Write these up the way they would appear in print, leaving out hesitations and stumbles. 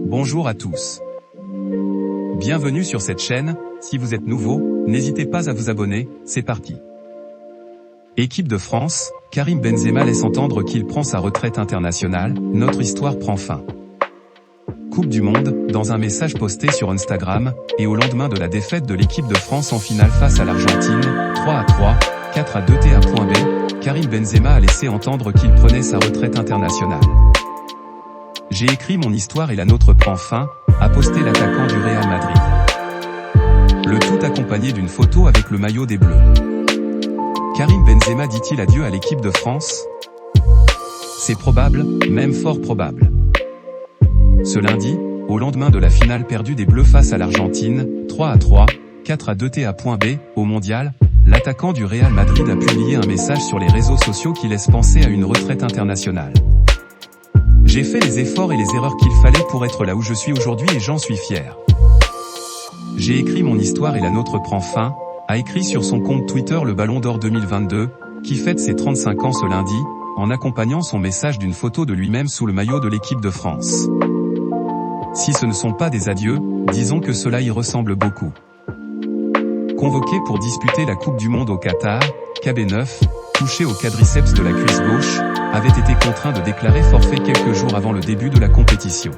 Bonjour à tous. Bienvenue sur cette chaîne. Si vous êtes nouveau, n'hésitez pas à vous abonner, c'est parti. Équipe de France, Karim Benzema laisse entendre qu'il prend sa retraite internationale, notre histoire prend fin. Coupe du Monde, dans un message posté sur Instagram, et au lendemain de la défaite de l'équipe de France en finale face à l'Argentine, 3-3, 4-2 TA.B, Karim Benzema a laissé entendre qu'il prenait sa retraite internationale. J'ai écrit mon histoire et la nôtre prend fin, a posté l'attaquant du Real Madrid. Le tout accompagné d'une photo avec le maillot des Bleus. Karim Benzema dit-il adieu à l'équipe de France? C'est probable, même fort probable. Ce lundi, au lendemain de la finale perdue des Bleus face à l'Argentine, 3-3, 4-2 TA.B, au Mondial, l'attaquant du Real Madrid a publié un message sur les réseaux sociaux qui laisse penser à une retraite internationale. J'ai fait les efforts et les erreurs qu'il fallait pour être là où je suis aujourd'hui et j'en suis fier. J'ai écrit mon histoire et la nôtre prend fin, a écrit sur son compte Twitter le Ballon d'Or 2022, qui fête ses 35 ans ce lundi, en accompagnant son message d'une photo de lui-même sous le maillot de l'équipe de France. Si ce ne sont pas des adieux, disons que cela y ressemble beaucoup. Convoqué pour disputer la Coupe du Monde au Qatar, KB9, touché au quadriceps de la cuisse gauche, avait été contraint de déclarer forfait quelques jours avant le début de la compétition.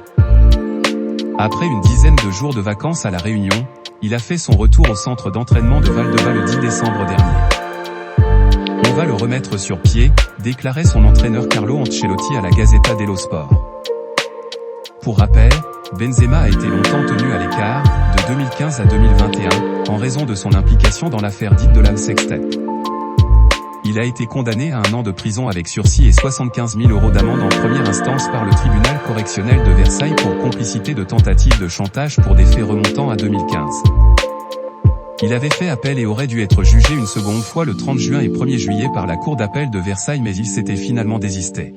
Après une dizaine de jours de vacances à La Réunion, il a fait son retour au centre d'entraînement de Val-de-Val le 10 décembre dernier. On va le remettre sur pied, déclarait son entraîneur Carlo Ancelotti à la Gazzetta dello Sport. Pour rappel, Benzema a été longtemps tenu à l'écart, de 2015 à 2021, en raison de son implication dans l'affaire dite de l'âme Sextet. Il a été condamné à 1 an de prison avec sursis et 75 000 € d'amende en première instance par le tribunal correctionnel de Versailles pour complicité de tentative de chantage pour des faits remontant à 2015. Il avait fait appel et aurait dû être jugé une seconde fois le 30 juin et 1er juillet par la cour d'appel de Versailles mais il s'était finalement désisté.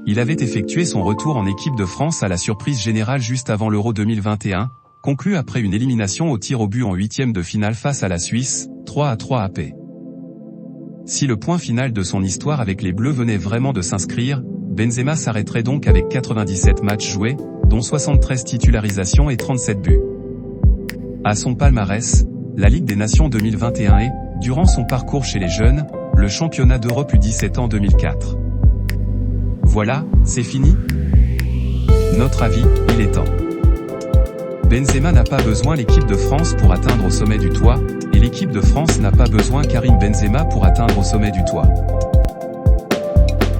Il avait effectué son retour en équipe de France à la surprise générale juste avant l'Euro 2021, conclu après une élimination au tir au but en 8e de finale face à la Suisse, 3-3 AP. Si le point final de son histoire avec les Bleus venait vraiment de s'inscrire, Benzema s'arrêterait donc avec 97 matchs joués, dont 73 titularisations et 37 buts. À son palmarès, la Ligue des Nations 2021 et, durant son parcours chez les jeunes, le championnat d'Europe U17 en 2004. Voilà, c'est fini? Notre avis, il est temps. Benzema n'a pas besoin l'équipe de France pour atteindre au sommet du toit, et l'équipe de France n'a pas besoin Karim Benzema pour atteindre au sommet du toit.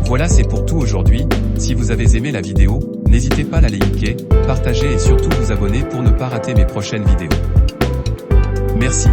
Voilà, c'est pour tout aujourd'hui. Si vous avez aimé la vidéo, n'hésitez pas à la liker, partager et surtout vous abonner pour ne pas rater mes prochaines vidéos. Merci.